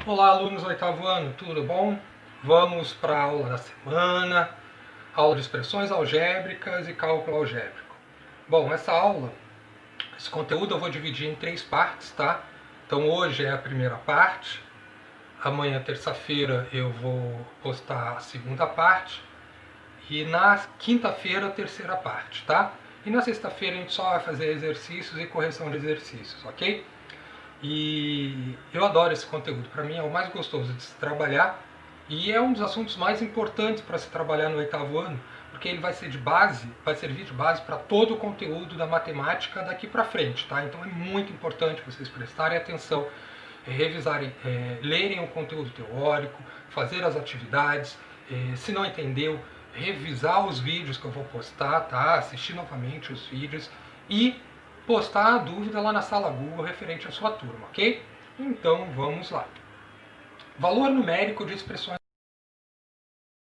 Olá, alunos do oitavo ano, tudo bom? Vamos para a aula da semana, aula de expressões algébricas e cálculo algébrico. Bom, esse conteúdo eu vou dividir em 3 partes, tá? Então hoje é a primeira parte, amanhã, terça-feira, eu vou postar a segunda parte e na quinta-feira a terceira parte, tá? E na sexta-feira a gente só vai fazer exercícios e correção de exercícios, ok? E eu adoro esse conteúdo, para mim é o mais gostoso de se trabalhar e é um dos assuntos mais importantes para se trabalhar no oitavo ano, porque ele vai ser de base, vai servir de base para todo o conteúdo da matemática daqui para frente, tá? Então é muito importante vocês prestarem atenção, revisarem, lerem o conteúdo teórico, fazer as atividades, se não entendeu, revisar os vídeos que eu vou postar, tá? Assistir novamente os vídeos e postar a dúvida lá na sala Google referente à sua turma, ok? Então vamos lá. Valor numérico de expressões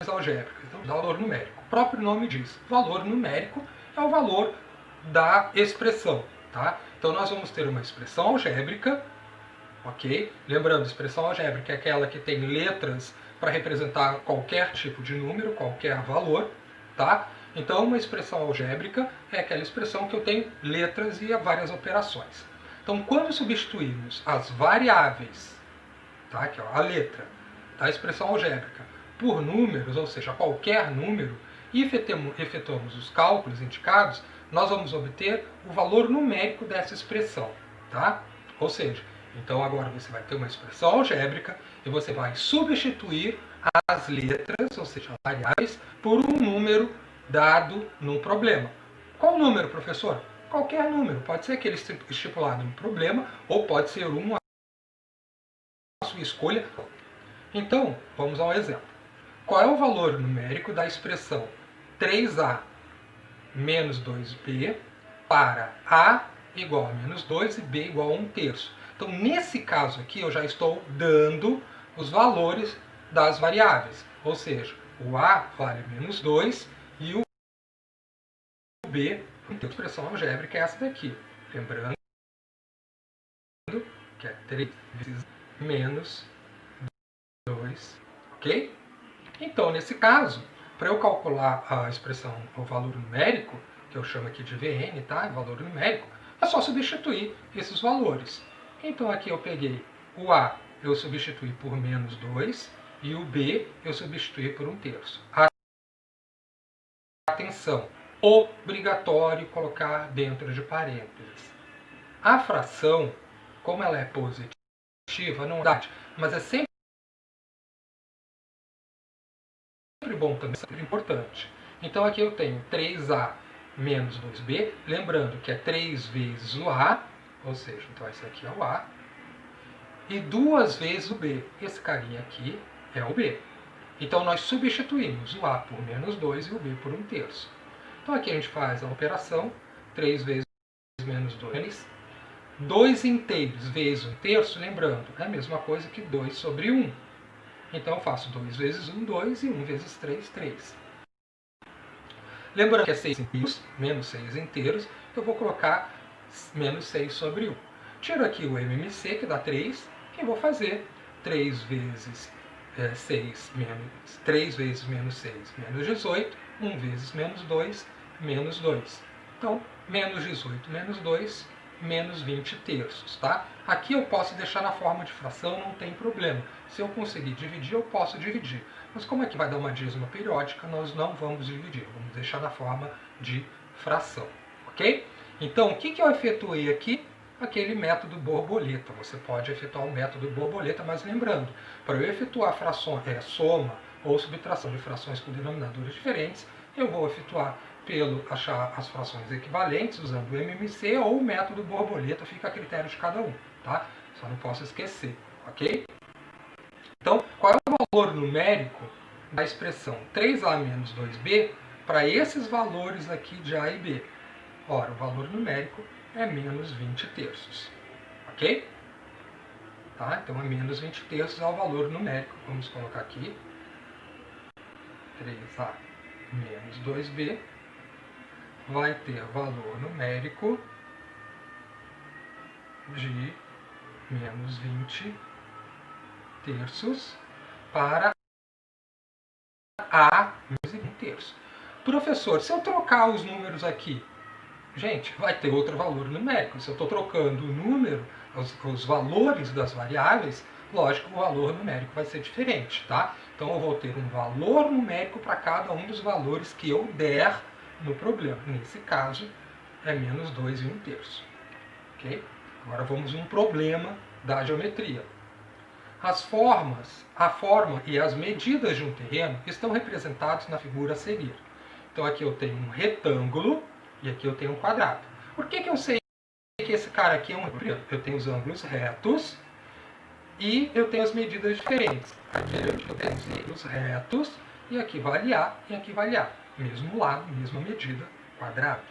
algébricas. Então, valor numérico. O próprio nome diz. Valor numérico é o valor da expressão, tá? Então nós vamos ter uma expressão algébrica, ok? Lembrando, expressão algébrica é aquela que tem letras para representar qualquer tipo de número, qualquer valor, tá? Então, uma expressão algébrica é aquela expressão que eu tenho letras e várias operações. Então, quando substituímos as variáveis, tá, que é a letra da expressão algébrica, por números, ou seja, qualquer número, e efetuamos os cálculos indicados, nós vamos obter o valor numérico dessa expressão, tá? Ou seja, então agora você vai ter uma expressão algébrica e você vai substituir as letras, ou seja, as variáveis, por um número dado num problema. Qual número, professor? Qualquer número. Pode ser aquele estipulado no problema ou pode ser um à sua escolha. Então, vamos ao exemplo. Qual é o valor numérico da expressão 3a menos 2b para a igual a menos 2 e b igual a 1/3? Então, nesse caso aqui, eu já estou dando os valores das variáveis. Ou seja, o a vale menos 2 e o b, a expressão algébrica é essa daqui. Lembrando que é 3 vezes menos 2, ok? Então, nesse caso, para eu calcular a expressão, o valor numérico, que eu chamo aqui de Vn, tá? Valor numérico, é só substituir esses valores. Então, aqui eu peguei o A, eu substituí por menos 2, e o B, eu substituí por 1/3. Atenção, obrigatório colocar dentro de parênteses. A fração, como ela é positiva, não dá, mas é sempre bom também, sempre importante. Então aqui eu tenho 3a menos 2b, lembrando que é 3 vezes o a, ou seja, então esse aqui é o a, e 2 vezes o b. Esse carinha aqui é o b. Então nós substituímos o a por menos 2 e o b por 1/3. Então aqui a gente faz a operação, 3 vezes menos 2, 2 inteiros vezes 1/3, lembrando, é a mesma coisa que 2 sobre 1. Então eu faço 2 vezes 1, 2, e 1 vezes 3, 3. Lembrando que é 6 inteiros, menos 6 inteiros, eu vou colocar menos 6 sobre 1. Tiro aqui o MMC, que dá 3, e vou fazer 3 vezes 6 menos 3 vezes menos 6, menos 18, 1 vezes menos 2, menos 2. Então, menos 18 menos 2, menos 20/3, tá? Aqui eu posso deixar na forma de fração, não tem problema. Se eu conseguir dividir, eu posso dividir. Mas como aqui vai dar uma dízima periódica, nós não vamos dividir. Vamos deixar na forma de fração, ok? Então, o que eu efetuei aqui? Aquele método borboleta. Você pode efetuar o método borboleta, mas lembrando, para eu efetuar soma ou subtração de frações com denominadores diferentes, eu vou efetuar pelo achar as frações equivalentes usando o MMC ou o método borboleta, fica a critério de cada um, tá? Só não posso esquecer, ok? Então, qual é o valor numérico da expressão 3a menos 2b para esses valores aqui de a e b? Ora, o valor numérico é menos 20/3, ok? Tá? Então, é menos 20/3 é o valor numérico. Vamos colocar aqui 3a menos 2b vai ter valor numérico de menos 20/3. terços para A menos 1 terço. Professor, se eu trocar os números aqui, gente, vai ter outro valor numérico. Se eu estou trocando o número, os valores das variáveis, lógico que o valor numérico vai ser diferente, tá? Então eu vou ter um valor numérico para cada um dos valores que eu der no problema. Nesse caso, é menos 2 e 1 terço. Ok? Agora vamos a um problema da geometria. A forma e as medidas de um terreno estão representados na figura a seguir. Então aqui eu tenho um retângulo e aqui eu tenho um quadrado. Por que eu sei que esse cara aqui é um retângulo? Eu tenho os ângulos retos e eu tenho as medidas diferentes. Aqui eu tenho os ângulos retos e aqui vale A e aqui vale A. Mesmo lado, mesma medida, quadrado.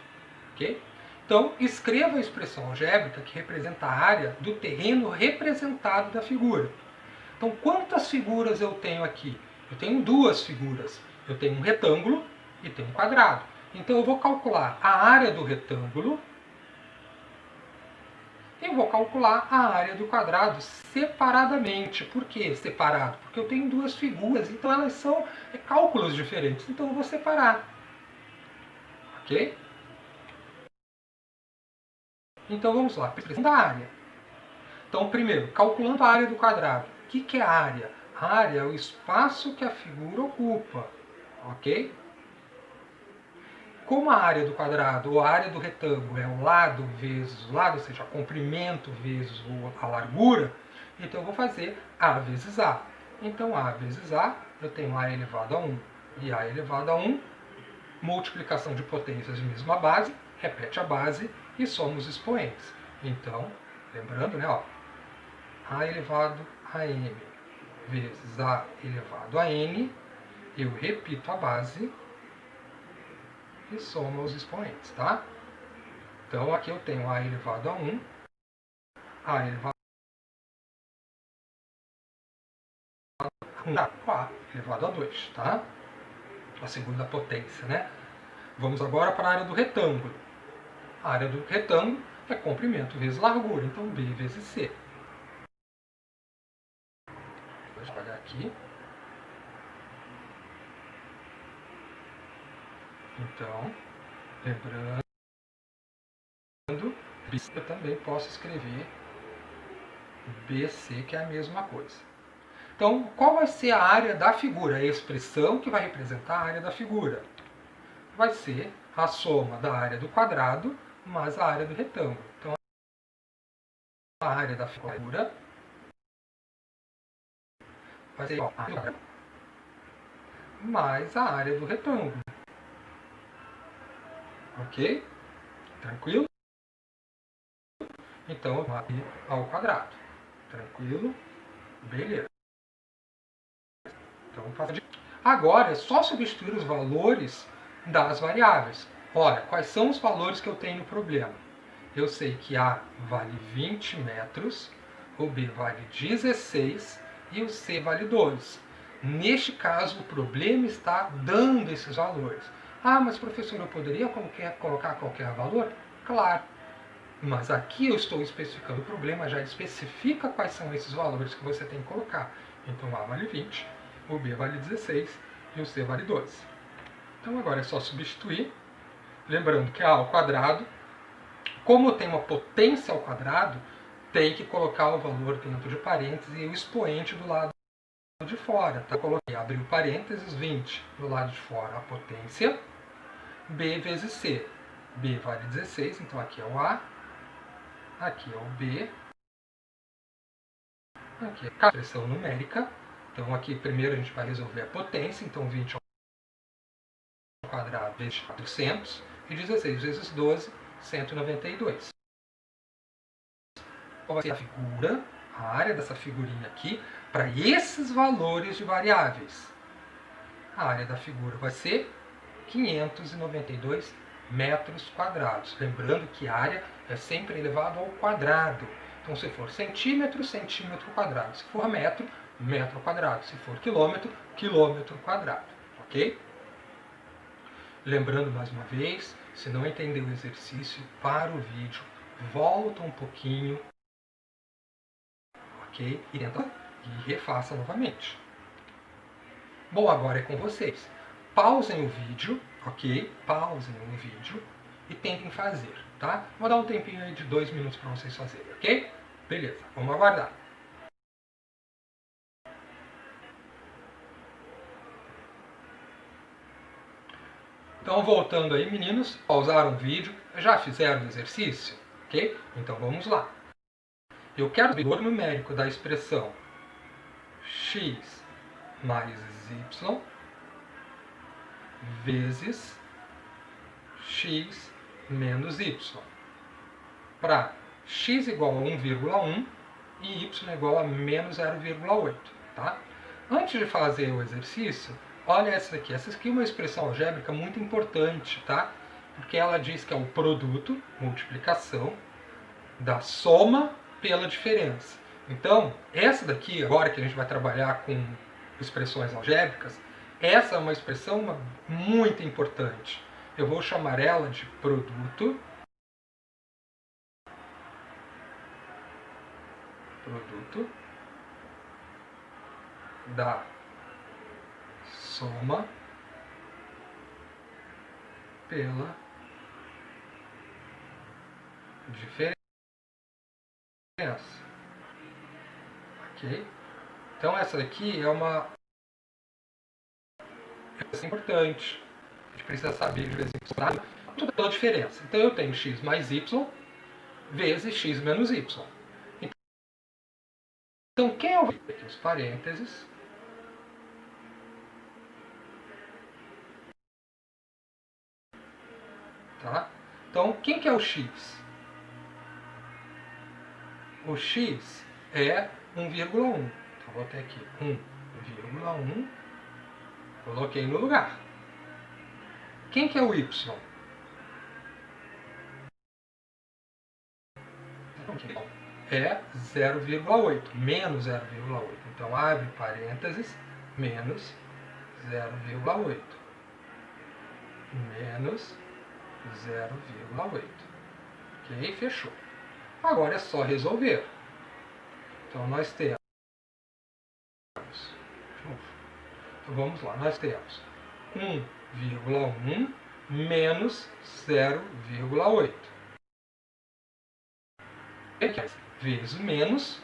Ok? Então, escreva a expressão algébrica que representa a área do terreno representado da figura. Então, quantas figuras eu tenho aqui? Eu tenho duas figuras. Eu tenho um retângulo e tenho um quadrado. Então, eu vou calcular a área do retângulo e vou calcular a área do quadrado separadamente. Por que separado? Porque eu tenho duas figuras, então elas são cálculos diferentes. Então, eu vou separar. Ok? Então, vamos lá. Expressão da área. Então, primeiro, calculando a área do quadrado. O que é a área? A área é o espaço que a figura ocupa. Ok? Como a área do quadrado ou a área do retângulo é o lado vezes o lado, ou seja, o comprimento vezes a largura, então eu vou fazer A vezes A. Então, A vezes A, eu tenho A elevado a 1 e A elevado a 1. Multiplicação de potências de mesma base, repete a base e soma os expoentes. Então, lembrando, né, ó, A elevado a M vezes A elevado a N, eu repito a base e soma os expoentes, tá? Então, aqui eu tenho A elevado a 1, A elevado a 1, A elevado a 2, tá? A segunda potência, né? Vamos agora para a área do retângulo. A área do retângulo é comprimento vezes largura, então B vezes C. Vou apagar aqui. Então, lembrando, eu também posso escrever BC, que é a mesma coisa. Então, qual vai ser a área da figura? A expressão que vai representar a área da figura vai ser a soma da área do quadrado mais a área do retângulo. Então, a área da figura vai ser igual a área do quadrado mais a área do retângulo. Ok? Tranquilo? Então, eu vou aqui ao quadrado. Tranquilo? Beleza. Então, vamos fazer. Agora, é só substituir os valores das variáveis. Ora, quais são os valores que eu tenho no problema? Eu sei que A vale 20 metros, o B vale 16 e o C vale 12. Neste caso, o problema está dando esses valores. Ah, mas professor, eu poderia colocar qualquer valor? Claro. Mas aqui eu estou especificando o problema, já especifica quais são esses valores que você tem que colocar. Então, A vale 20, o B vale 16 e o C vale 12. Então, agora é só substituir. Lembrando que A ao quadrado, como tem uma potência ao quadrado, tem que colocar o valor dentro de parênteses e o expoente do lado de fora. Tá? Coloquei, abri o parênteses, 20 do lado de fora, a potência, B vezes C. B vale 16, então aqui é o A, aqui é o B, aqui é a expressão numérica. Então aqui primeiro a gente vai resolver a potência, então 20 ao quadrado vezes 400 e 16 vezes 12, 192. Qual vai ser a figura, a área dessa figurinha aqui, para esses valores de variáveis? A área da figura vai ser 592 metros quadrados. Lembrando que a área é sempre elevado ao quadrado. Então, se for centímetro, centímetro quadrado. Se for metro, metro quadrado. Se for quilômetro, quilômetro quadrado. Ok? Lembrando mais uma vez, se não entendeu o exercício, para o vídeo, volta um pouquinho, ok? E tenta e refaça novamente. Bom, agora é com vocês. Pausem o vídeo, ok? Pausem o vídeo e tentem fazer, tá? Vou dar um tempinho aí de 2 minutos para vocês fazerem, ok? Beleza, vamos aguardar. Então, voltando aí, meninos, pausaram o vídeo, já fizeram o exercício, ok? Então, vamos lá. Eu quero o valor numérico da expressão x mais y vezes x menos y, para x igual a 1,1 e y igual a menos 0,8. Tá? Antes de fazer o exercício, olha essa aqui. Essa aqui é uma expressão algébrica muito importante, tá? Porque ela diz que é o produto, multiplicação, da soma pela diferença. Então, essa daqui, agora que a gente vai trabalhar com expressões algébricas, essa é uma expressão muito importante. Eu vou chamar ela de produto da soma pela diferença. Ok? Então essa aqui é uma importante. A gente precisa saber de vez em quando pela diferença. Então eu tenho x mais y vezes x menos y. Então quem é o aqui os parênteses? Tá? Então quem que é o x? O x é 1,1. Então vou ter aqui 1,1. Coloquei no lugar. Quem que é o y? É 0,8, menos 0,8. Então abre parênteses, menos 0,8. Menos 0,8. Ok? Fechou. Agora é só resolver. Então nós temos. Então vamos lá, nós temos 1,1 menos 0,8. Vezes menos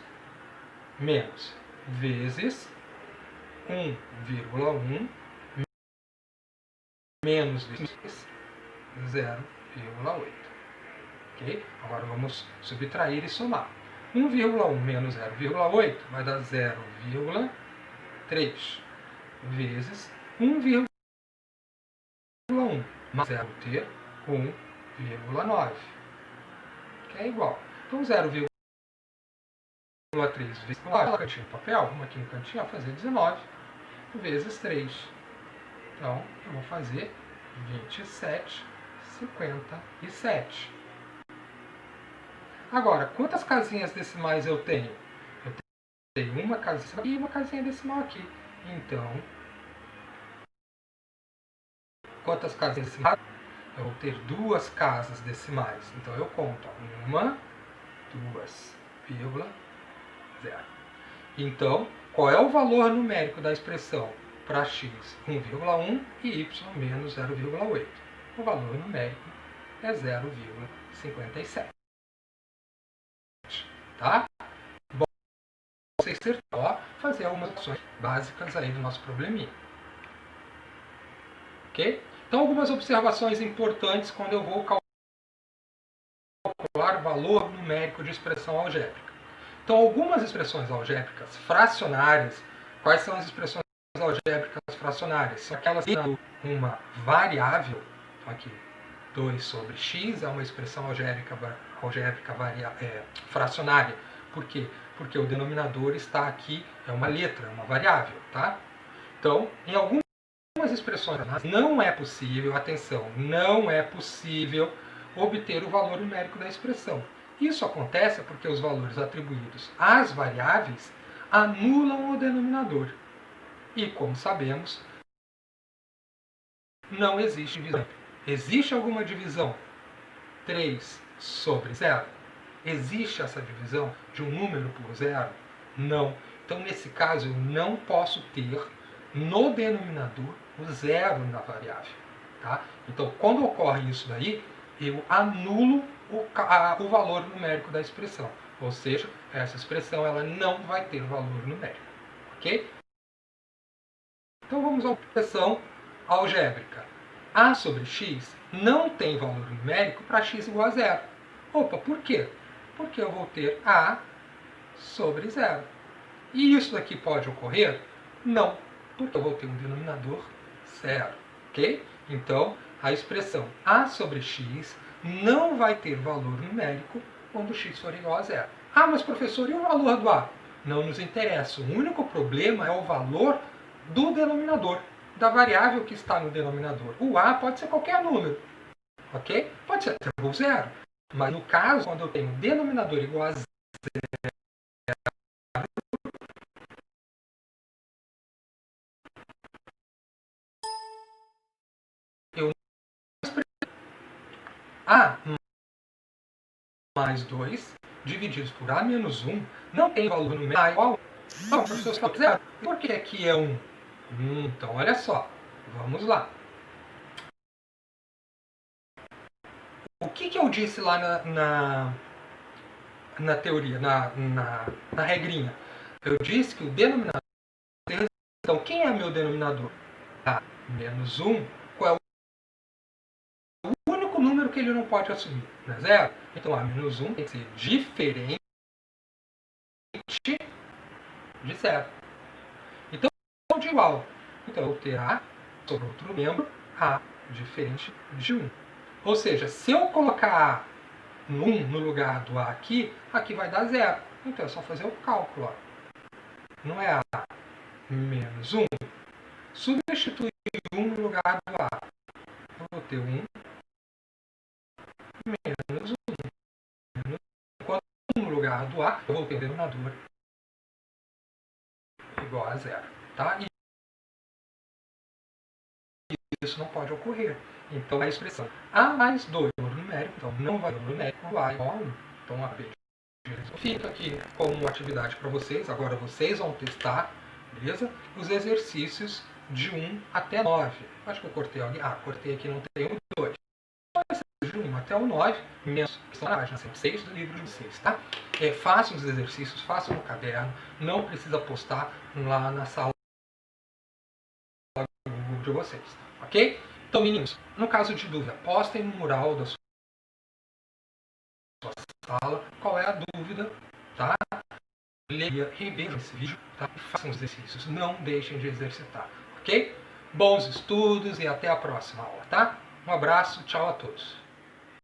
vezes 1,1 menos 0,8. Ok? Agora vamos subtrair e somar. 1,1 menos 0,8 vai dar 0,3 vezes 1,1 mais 0 ter 1,9, que é igual. Então 0,3 vezes no cantinho do papel, vamos aqui no cantinho, vai fazer 19 vezes 3. Então eu vou fazer 27,57. Agora, quantas casinhas decimais eu tenho? Eu tenho uma casinha e uma casinha decimal aqui. Então, quantas casinhas decimais? Eu vou ter 2 casas decimais. Então eu conto 1, 2,0. Então, qual é o valor numérico da expressão para x 1,1 e y menos 0,8? O valor numérico é 0,57. Tá? Bom, vocês terão fazer algumas ações básicas aí do nosso probleminha. Ok? Então, algumas observações importantes quando eu vou calcular valor numérico de expressão algébrica. Então, algumas expressões algébricas fracionárias, quais são as expressões algébricas fracionárias? São aquelas que têm uma variável, então aqui, 2 sobre x é uma expressão algébrica fracionária. Por quê? Porque o denominador está aqui, é uma letra, uma variável, tá? Então, em algumas expressões não é possível, atenção, não é possível obter o valor numérico da expressão. Isso acontece porque os valores atribuídos às variáveis anulam o denominador. E, como sabemos, não existe divisão. Existe alguma divisão? 3 sobre 0? Existe essa divisão de um número por zero? Não. Então, nesse caso, eu não posso ter no denominador o zero na variável. Tá? Então, quando ocorre isso daí, eu anulo o valor numérico da expressão. Ou seja, essa expressão ela não vai ter valor numérico. Ok? Então, vamos à expressão algébrica. A sobre x não tem valor numérico para x igual a zero. Opa, por quê? Porque eu vou ter a sobre zero. E isso daqui pode ocorrer? Não, porque eu vou ter um denominador zero. Ok? Então, a expressão a sobre x não vai ter valor numérico quando x for igual a zero. Ah, mas professor, e o valor do a? Não nos interessa. O único problema é o valor do denominador, da variável que está no denominador. O a pode ser qualquer número. Ok? Pode ser até o zero. Mas no caso, quando eu tenho denominador igual a zero, eu a mais 2 divididos por a menos 1 não tem valor numérico igual. Não, professor, só zero. Por que aqui é 1? Então, olha só. Vamos lá. O que eu disse lá na teoria, na regrinha? Eu disse que o denominador... Então, quem é meu denominador? A menos 1. Qual é o único número que ele não pode assumir? Não é zero? Então, a menos 1 tem que ser diferente de zero. Então, de igual. Então, eu vou ter a sobre outro membro, a diferente de 1. Ou seja, se eu colocar a 1 no lugar do a aqui, aqui vai dar zero. Então, é só fazer o cálculo. Ó. Não é a menos 1. Substituir 1 no lugar do a. Eu vou ter 1 menos 1. Enquanto 1 no lugar do a, eu vou ter o denominador igual a zero. Tá? E isso não pode ocorrer. Então, a expressão a mais 2 valor numérico, então não vai valor numérico, a igual a 1. Então, a B fica aqui como atividade para vocês. Agora vocês vão testar, beleza? Os exercícios de 1 até 9. Acho que eu cortei alguém. Ah, cortei aqui, não tem 1 e 2. De 1 até o 9, menos, que estão na página 106 do livro de vocês, tá? Façam os exercícios, façam no caderno. Não precisa postar lá na sala de vocês, ok? Então, meninos, no caso de dúvida, postem no mural da sua sala qual é a dúvida, tá? Leia, revejam esse vídeo, tá? E façam os exercícios, não deixem de exercitar, ok? Bons estudos e até a próxima aula, tá? Um abraço, tchau a todos.